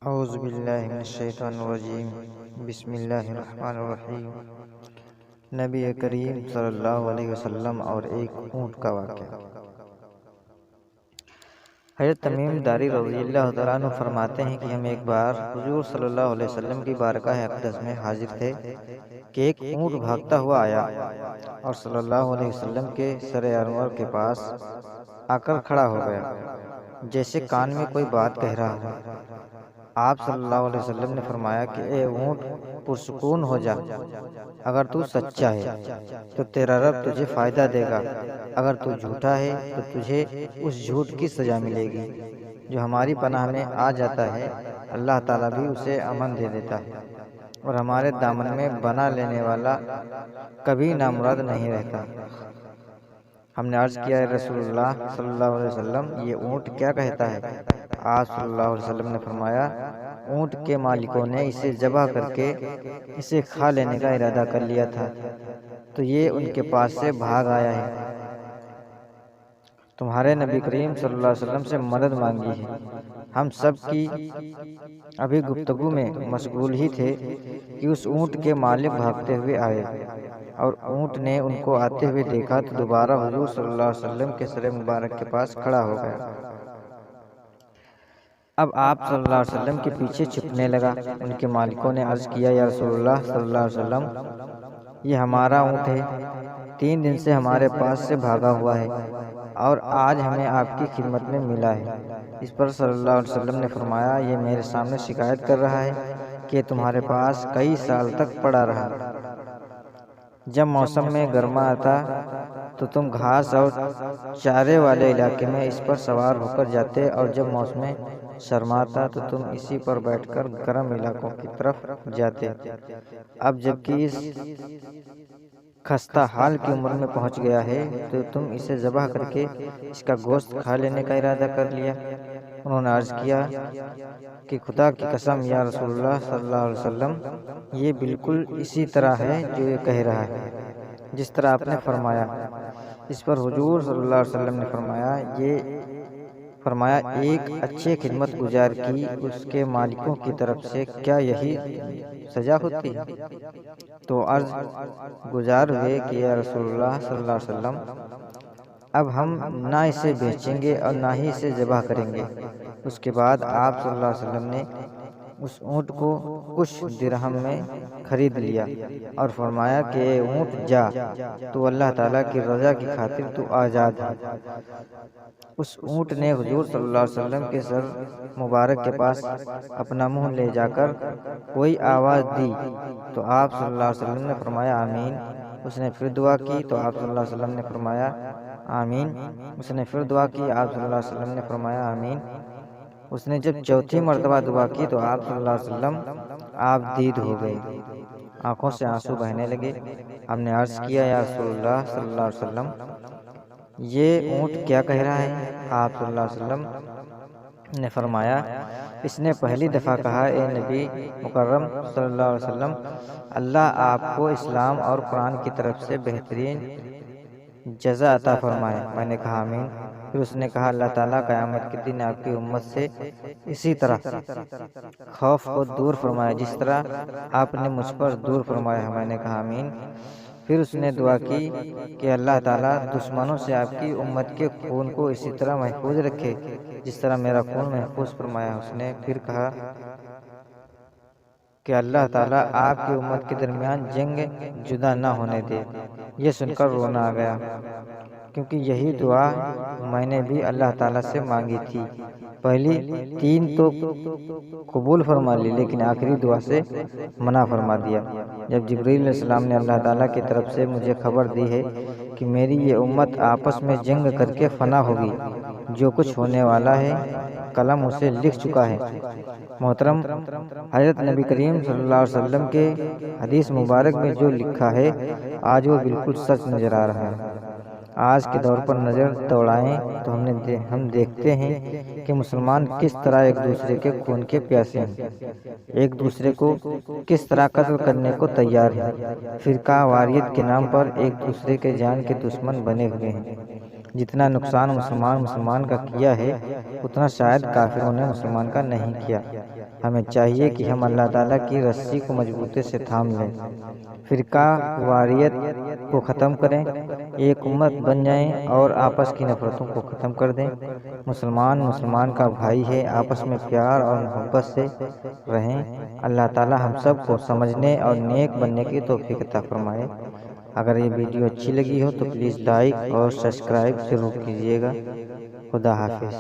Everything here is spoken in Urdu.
اعوذ باللہ من الشیطان الرجیم بسم اللہ الرحمن الرحیم۔ نبی کریم صلی اللہ علیہ وسلم اور ایک اونٹ کا واقعہ۔ حضرت تمیم داری رضی اللہ تعالیٰ عنہ فرماتے ہیں کہ ہم ایک بار حضور صلی اللہ علیہ وسلم کی بارگاہ اقدس میں حاضر تھے کہ ایک اونٹ بھاگتا ہوا آیا اور صلی اللہ علیہ وسلم کے سر انور کے پاس آ کر کھڑا ہو گیا، جیسے کان میں کوئی بات کہہ رہا ہو۔ آپ صلی اللہ علیہ وسلم نے فرمایا کہ اے اونٹ، پرسکون ہو جا، اگر تو سچا ہے تو تیرا رب تجھے فائدہ دے گا، اگر تو جھوٹا ہے تو تجھے اس جھوٹ کی سزا ملے گی۔ جو ہماری پناہ میں آ جاتا ہے اللہ تعالیٰ بھی اسے امن دے دیتا ہے، اور ہمارے دامن میں بنا لینے والا کبھی نامراد نہیں رہتا۔ ہم نے عرض کیا، رسول اللہ صلی اللہ علیہ وسلم، یہ اونٹ کیا کہتا ہے؟ آپ صلی اللہ علیہ وسلم نے فرمایا، اونٹ کے مالکوں نے اسے ذبح کر کے اسے کھا لینے کا ارادہ کر لیا تھا، تو یہ ان کے پاس سے بھاگ آیا ہے۔ تمہارے نبی کریم صلی اللہ علیہ وسلم سے مدد مانگی ہے۔ ہم سب کی ابھی گفتگو میں مشغول ہی تھے کہ اس اونٹ کے مالک بھاگتے ہوئے آئے، اور اونٹ نے ان کو آتے ہوئے دیکھا تو دوبارہ حضور صلی اللہ علیہ وسلم کے سر مبارک کے پاس کھڑا ہو گیا۔ اب آپ صلی اللہ علیہ وسلم کے پیچھے چھپنے لگا۔ ان کے مالکوں نے عرض کیا، یا رسول اللہ صلی اللہ علیہ وسلم، یہ ہمارا اونٹ ہے، 3 دن سے ہمارے پاس سے بھاگا ہوا ہے اور آج ہمیں آپ کی خدمت میں ملا ہے۔ اس پر صلی اللہ علیہ وسلم نے فرمایا، یہ میرے سامنے شکایت کر رہا ہے کہ تمہارے پاس کئی سال تک پڑا رہا۔ جب موسم میں گرما آتا تو تم گھاس اور چارے والے علاقے میں اس پر سوار ہو کر جاتے، اور جب موسم سرما آتا تو تم اسی پر بیٹھ کر گرم علاقوں کی طرف جاتے۔ اب جبکہ اس خستہ حال کی عمر میں پہنچ گیا ہے تو تم اسے ذبح کر کے اس کا گوشت کھا لینے کا ارادہ کر لیا۔ انہوں نے عرض کیا کہ خدا کی قسم یا رسول اللہ صلی اللہ علیہ وسلم، یہ بالکل اسی طرح ہے جو یہ کہہ رہا ہے، جس طرح آپ نے فرمایا۔ اس پر حضور صلی اللہ علیہ وسلم نے فرمایا ایک اچھے خدمت گزار کی اس کے مالکوں کی طرف سے کیا یہی سزا ہوتی؟ تو عرض گزار ہوئے کہ یا رسول اللہ صلی اللہ علیہ وسلم، اب ہم نہ اسے بیچیں گے اور نہ ہی اسے ذبح کریں گے۔ اس کے بعد آپ صلی اللہ علیہ وسلم نے اس اونٹ کو کچھ درہم میں خرید لیا اور فرمایا کہ اے اونٹ، جا، تو اللہ تعالیٰ کی رضا کی خاطر تو آزاد ہے۔ اس اونٹ نے حضور صلی اللہ علیہ وسلم کے سر مبارک کے پاس اپنا منہ لے جا کر کوئی آواز دی تو آپ صلی اللہ علیہ وسلم نے فرمایا آمین۔ اس نے پھر دعا کی تو آپ صلی اللہ علیہ وسلم نے فرمایا آمین۔ اس نے پھر دعا کی، آپ صلی اللہ علیہ وسلم نے فرمایا آمین۔ اس نے جب چوتھی مرتبہ دعا کی تو آپ صلی اللہ علیہ وسلم آپ دید ہو گئے، آنکھوں سے آنسو بہنے لگے۔ ہم نے عرض کیا، یا رسول اللہ صلی اللہ علیہ وسلم، یہ اونٹ کیا کہہ رہا ہے؟ آپ صلی اللہ علیہ وسلم نے فرمایا، اس نے پہلی دفعہ کہا، اے نبی مکرم صلی اللہ علیہ وسلم، اللہ آپ کو اسلام اور قرآن کی طرف سے بہترین جزا عطا فرمائے۔ میں نے کہا آمین۔ پھر اس نے کہا، اللہ تعالیٰ قیامت کے دن آپ کی امت سے اسی طرح خوف کو دور فرمائے جس طرح آپ نے مجھ پر دور فرمایا ہے۔ میں نے کہا آمین۔ پھر اس نے دعا کی کہ اللہ تعالیٰ دشمنوں سے آپ کی امت کے خون کو اسی طرح محفوظ رکھے جس طرح میرا خون محفوظ فرمایا۔ اس نے پھر کہا کہ اللہ تعالیٰ آپ کی امت کے درمیان جنگ جدا نہ ہونے دے۔ یہ سن کر رونا آ گیا، کیونکہ یہی دعا میں نے بھی اللہ تعالیٰ سے مانگی تھی۔ پہلی 3 تو قبول فرما لی، لیکن آخری دعا سے منع فرما دیا۔ جب جبرائیل علیہ السلام نے اللہ تعالیٰ کی طرف سے مجھے خبر دی ہے کہ میری یہ امت آپس میں جنگ کر کے فنا ہوگی، جو کچھ ہونے والا ہے قلم اسے لکھ چکا ہے۔ محترم، حضرت نبی کریم صلی اللہ علیہ وسلم کے حدیث مبارک میں جو لکھا ہے آج وہ بالکل سچ نظر آ رہا ہے۔ آج کے دور پر نظر دوڑائیں تو ہم دیکھتے ہیں کہ مسلمان کس طرح ایک دوسرے کے خون کے پیاسے ہیں، ایک دوسرے کو کس طرح قتل کرنے کو تیار ہیں، فرقہ واریت کے نام پر ایک دوسرے کے جان کے دشمن بنے ہوئے ہیں۔ جتنا نقصان مسلمان کا کیا ہے اتنا شاید کافروں نے مسلمان کا نہیں کیا۔ ہمیں چاہیے کہ ہم اللہ تعالیٰ کی رسی کو مضبوطی سے تھام لیں، فرقہ واریت کو ختم کریں، ایک امت بن جائیں اور آپس کی نفرتوں کو ختم کر دیں۔ مسلمان کا بھائی ہے، آپس میں پیار اور محبت سے رہیں۔ اللہ تعالیٰ ہم سب کو سمجھنے اور نیک بننے کی توفیق عطا فرمائے۔ اگر یہ ویڈیو اچھی لگی ہو تو پلیز لائک اور سبسکرائب ضرور کیجیے گا۔ خدا حافظ۔